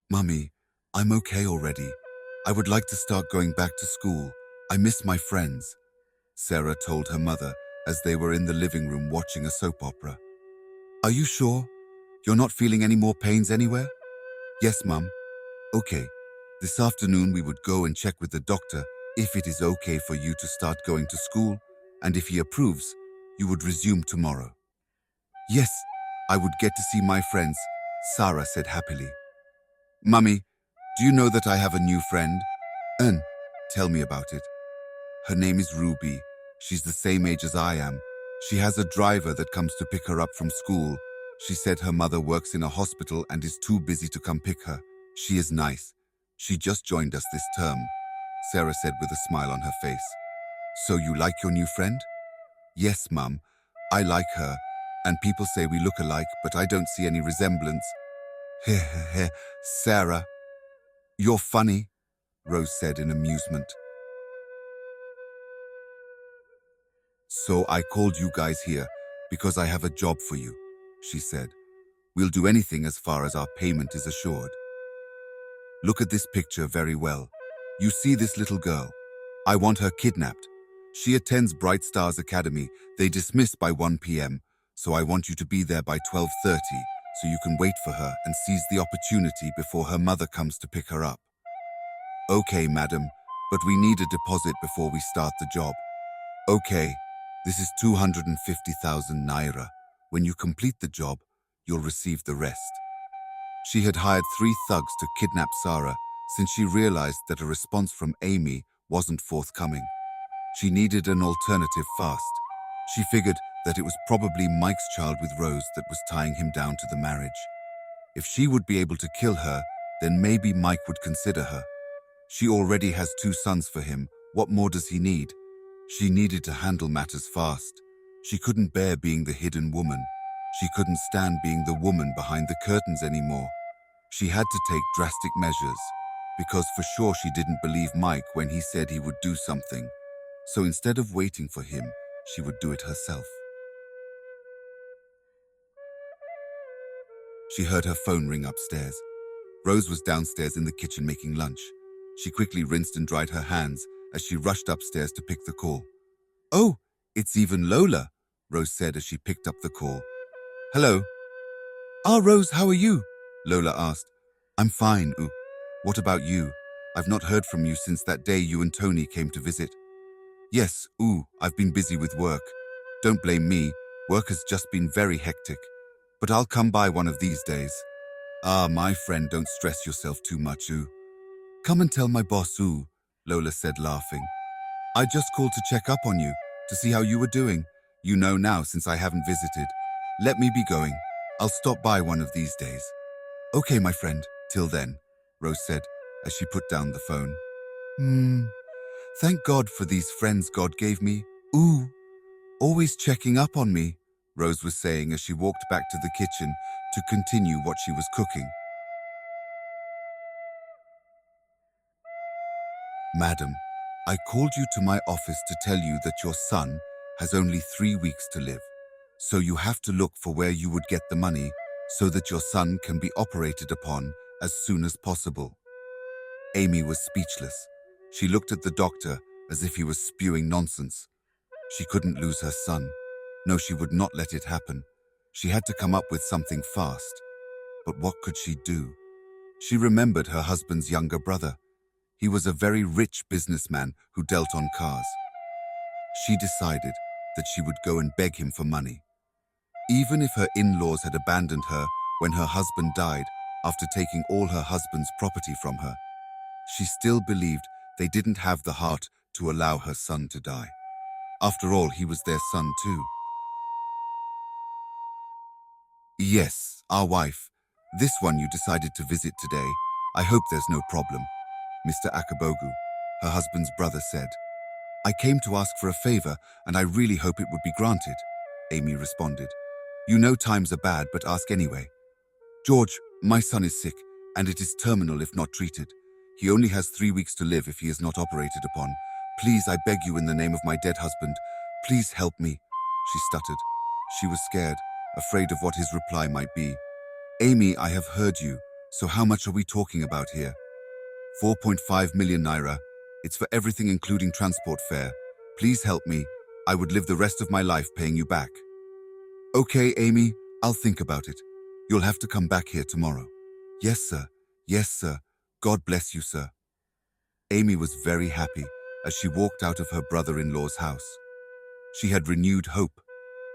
Mummy, I'm okay already. I would like to start going back to school. I miss my friends, Sarah told her mother as they were in the living room watching a soap opera. Are you sure? You're not feeling any more pains anywhere? Yes, Mum. Okay. This afternoon we would go and check with the doctor if it is okay for you to start going to school, and if he approves, you would resume tomorrow. Yes, I would get to see my friends, Sarah said happily. Mummy, do you know that I have a new friend? Tell me about it. Her name is Ruby. She's the same age as I am. She has a driver that comes to pick her up from school. She said her mother works in a hospital and is too busy to come pick her. She is nice. She just joined us this term, Sarah said with a smile on her face. So you like your new friend? Yes, Mum. I like her. And people say we look alike, but I don't see any resemblance. Heh, Sarah. You're funny, Rose said in amusement. So I called you guys here because I have a job for you, she said. We'll do anything as far as our payment is assured. Look at this picture very well. You see this little girl? I want her kidnapped. She attends Bright Stars Academy. They dismiss by 1 p.m., so I want you to be there by 12:30 so you can wait for her and seize the opportunity before her mother comes to pick her up. Okay, madam, but we need a deposit before we start the job. Okay, this is 250,000 naira. When you complete the job, you'll receive the rest. She had hired 3 thugs to kidnap Sarah since she realized that a response from Amy wasn't forthcoming. She needed an alternative fast. She figured that it was probably Mike's child with Rose that was tying him down to the marriage. If she would be able to kill her, then maybe Mike would consider her. She already has 2 sons for him. What more does he need? She needed to handle matters fast. She couldn't bear being the hidden woman. She couldn't stand being the woman behind the curtains anymore. She had to take drastic measures, because for sure she didn't believe Mike when he said he would do something. So instead of waiting for him, she would do it herself. She heard her phone ring upstairs. Rose was downstairs in the kitchen making lunch. She quickly rinsed and dried her hands as she rushed upstairs to pick the call. Oh, it's even Lola, Rose said as she picked up the call. Hello. Rose, how are you? Lola asked. I'm fine, Ooh. What about you? I've not heard from you since that day you and Tony came to visit. Yes, I've been busy with work. Don't blame me. Work has just been very hectic. But I'll come by one of these days. My friend, don't stress yourself too much, Come and tell my boss, Lola said, laughing. I just called to check up on you, to see how you were doing. You know now since I haven't visited. Let me be going. I'll stop by one of these days. Okay, my friend, till then, Rose said as she put down the phone. Thank God for these friends God gave me. Always checking up on me, Rose was saying as she walked back to the kitchen to continue what she was cooking. Madam, I called you to my office to tell you that your son has only 3 weeks to live. So you have to look for where you would get the money so that your son can be operated upon as soon as possible. Amy was speechless. She looked at the doctor as if he was spewing nonsense. She couldn't lose her son. No, she would not let it happen. She had to come up with something fast. But what could she do? She remembered her husband's younger brother. He was a very rich businessman who dealt on cars. She decided that she would go and beg him for money. Even if her in-laws had abandoned her when her husband died after taking all her husband's property from her, she still believed they didn't have the heart to allow her son to die. After all, he was their son too. Yes, our wife. This one you decided to visit today. I hope there's no problem, Mr. Akabogu, her husband's brother said. I came to ask for a favor and I really hope it would be granted, Amy responded. You know times are bad, but ask anyway. George, my son is sick and it is terminal if not treated. He only has 3 weeks to live if he is not operated upon. Please, I beg you in the name of my dead husband, please help me, she stuttered. She was scared, afraid of what his reply might be. Amy, I have heard you. So how much are we talking about here? 4.5 million naira. It's for everything including transport fare. Please help me. I would live the rest of my life paying you back. Okay, Amy, I'll think about it. You'll have to come back here tomorrow. Yes, sir. Yes, sir. God bless you, sir. Amy was very happy as she walked out of her brother-in-law's house. She had renewed hope.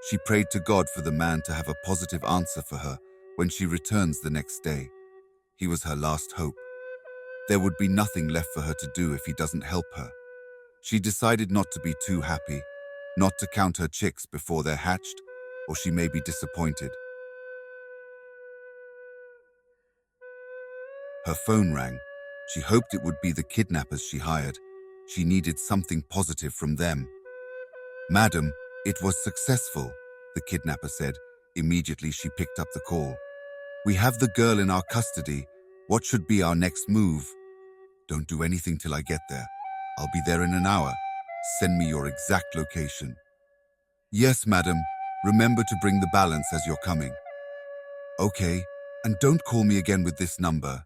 She prayed to God for the man to have a positive answer for her when she returns the next day. He was her last hope. There would be nothing left for her to do if he doesn't help her. She decided not to be too happy, not to count her chicks before they're hatched, or she may be disappointed. Her phone rang. She hoped it would be the kidnappers she hired. She needed something positive from them. Madam, it was successful, the kidnapper said. Immediately she picked up the call. We have the girl in our custody. What should be our next move? Don't do anything till I get there. I'll be there in an hour. Send me your exact location. Yes, madam. Remember to bring the balance as you're coming. Okay, and don't call me again with this number.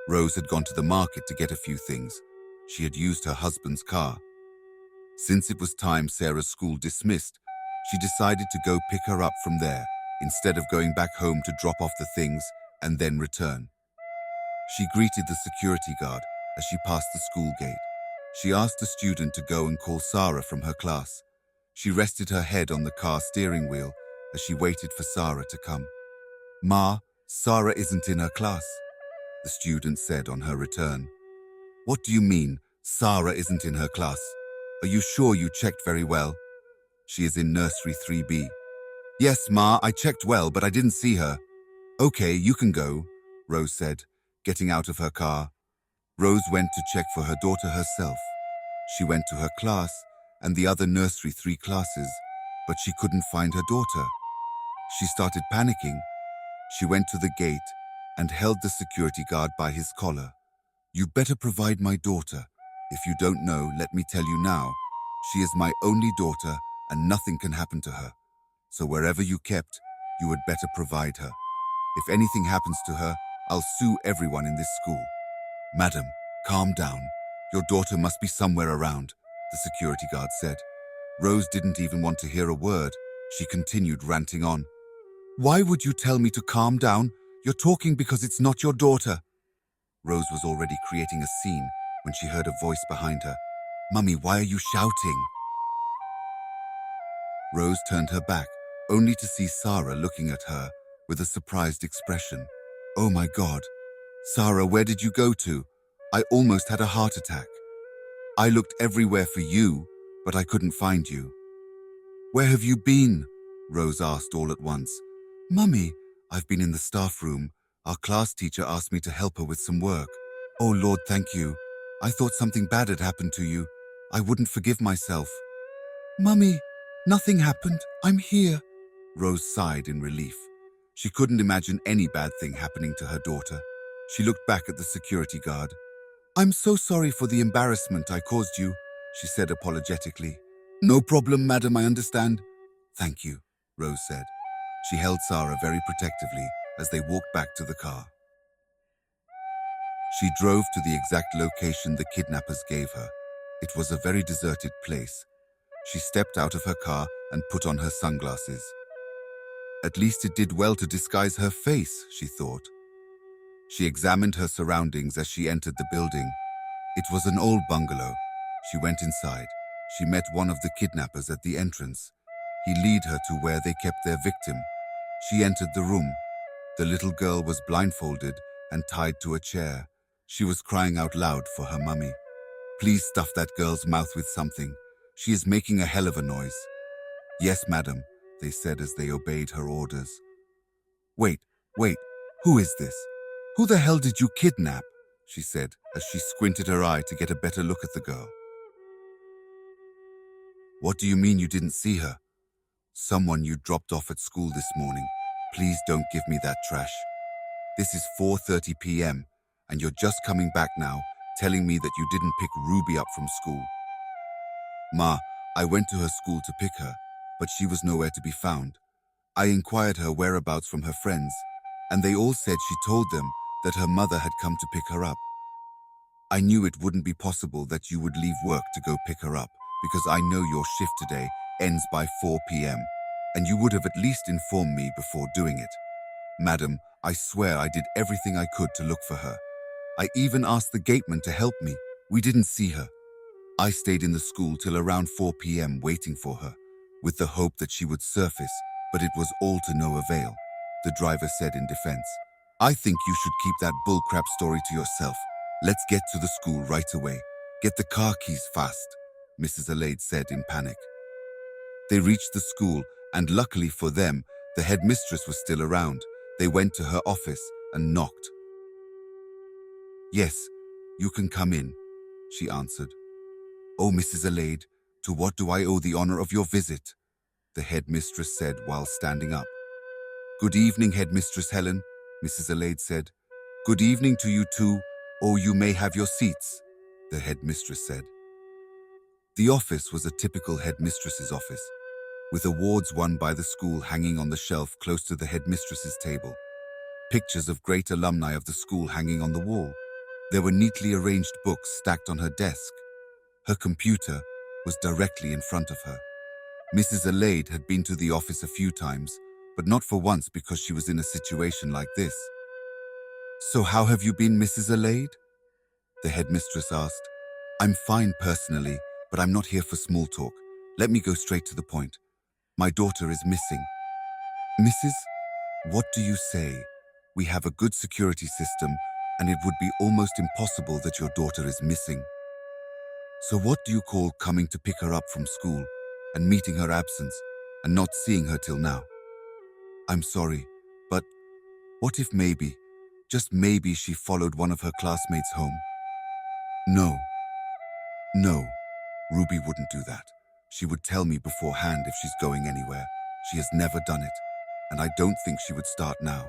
Rose had gone to the market to get a few things. She had used her husband's car. Since it was time Sarah's school dismissed, she decided to go pick her up from there, instead of going back home to drop off the things and then return. She greeted the security guard as she passed the school gate. She asked a student to go and call Sarah from her class. She rested her head on the car steering wheel as she waited for Sarah to come. Ma, Sarah isn't in her class, the student said on her return. What do you mean, Sarah isn't in her class? Are you sure you checked very well? She is in nursery 3B. Yes, Ma, I checked well, but I didn't see her. Okay, you can go, Rose said, getting out of her car. Rose went to check for her daughter herself. She went to her class and the other nursery 3 classes, but she couldn't find her daughter. She started panicking. She went to the gate and held the security guard by his collar. You better provide my daughter. If you don't know, let me tell you now. She is my only daughter and nothing can happen to her. So wherever you kept, you had better provide her. If anything happens to her, I'll sue everyone in this school. Madam, calm down. Your daughter must be somewhere around, the security guard said. Rose didn't even want to hear a word. She continued ranting on. Why would you tell me to calm down? You're talking because it's not your daughter. Rose was already creating a scene when she heard a voice behind her. Mummy, why are you shouting? Rose turned her back, only to see Sarah looking at her with a surprised expression. Oh my God. Sarah, where did you go to? I almost had a heart attack. I looked everywhere for you, but I couldn't find you. Where have you been? Rose asked all at once. Mummy, I've been in the staff room. Our class teacher asked me to help her with some work. Oh Lord, thank you. I thought something bad had happened to you. I wouldn't forgive myself. Mummy, nothing happened. I'm here. Rose sighed in relief. She couldn't imagine any bad thing happening to her daughter. She looked back at the security guard. I'm so sorry for the embarrassment I caused you, she said apologetically. No problem, madam, I understand. Thank you, Rose said. She held Sarah very protectively as they walked back to the car. She drove to the exact location the kidnappers gave her. It was a very deserted place. She stepped out of her car and put on her sunglasses. At least it did well to disguise her face, she thought. She examined her surroundings as she entered the building. It was an old bungalow. She went inside. She met one of the kidnappers at the entrance. He led her to where they kept their victim. She entered the room. The little girl was blindfolded and tied to a chair. She was crying out loud for her mummy. Please stuff that girl's mouth with something. She is making a hell of a noise. Yes, madam, they said as they obeyed her orders. Wait, who is this? Who the hell did you kidnap? She said as she squinted her eye to get a better look at the girl. What do you mean you didn't see her? Someone you dropped off at school this morning. Please don't give me that trash. This is 4:30 p.m. and you're just coming back now, telling me that you didn't pick Ruby up from school. Ma, I went to her school to pick her, but she was nowhere to be found. I inquired her whereabouts from her friends. and they all said she told them that her mother had come to pick her up. I knew it wouldn't be possible that you would leave work to go pick her up, because I know your shift today ends by 4 p.m., and you would have at least informed me before doing it. Madam, I swear I did everything I could to look for her. I even asked the gateman to help me. We didn't see her. I stayed in the school till around 4 p.m. waiting for her, with the hope that she would surface, but it was all to no avail, the driver said in defense. I think you should keep that bullcrap story to yourself. Let's get to the school right away. Get the car keys fast, Mrs. Alade said in panic. They reached the school, and luckily for them, the headmistress was still around. They went to her office and knocked. Yes, you can come in, she answered. Oh, Mrs. Alade, to what do I owe the honor of your visit? The headmistress said while standing up. Good evening, Headmistress Helen, Mrs. Alade said. Good evening to you too. Oh, you may have your seats, the headmistress said. The office was a typical headmistress's office, with awards won by the school hanging on the shelf close to the headmistress's table. Pictures of great alumni of the school hanging on the wall. There were neatly arranged books stacked on her desk. Her computer was directly in front of her. Mrs. Alade had been to the office a few times, but not for once because she was in a situation like this. So how have you been, Mrs. Alade? The headmistress asked. I'm fine personally, but I'm not here for small talk. Let me go straight to the point. My daughter is missing. Mrs. What do you say? We have a good security system, and it would be almost impossible that your daughter is missing. So what do you call coming to pick her up from school and meeting her absence and not seeing her till now? I'm sorry, but what if maybe, just maybe she followed one of her classmates home? No, Ruby wouldn't do that. She would tell me beforehand if she's going anywhere. She has never done it, and I don't think she would start now.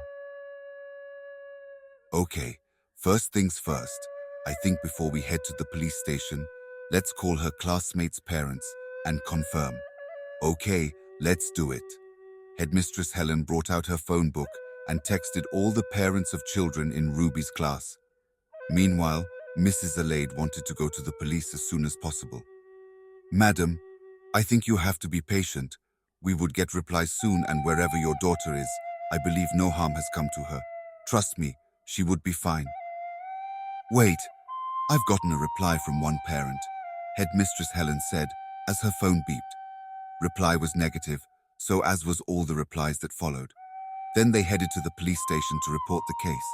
Okay, first things first. I think before we head to the police station, let's call her classmates' parents and confirm. Okay, let's do it. Headmistress Helen brought out her phone book and texted all the parents of children in Ruby's class. Meanwhile, Mrs. Alade wanted to go to the police as soon as possible. Madam, I think you have to be patient. We would get replies soon, and wherever your daughter is, I believe no harm has come to her. Trust me, she would be fine. Wait, I've gotten a reply from one parent, Headmistress Helen said as her phone beeped. Reply was negative, so as was all the replies that followed. Then they headed to the police station to report the case.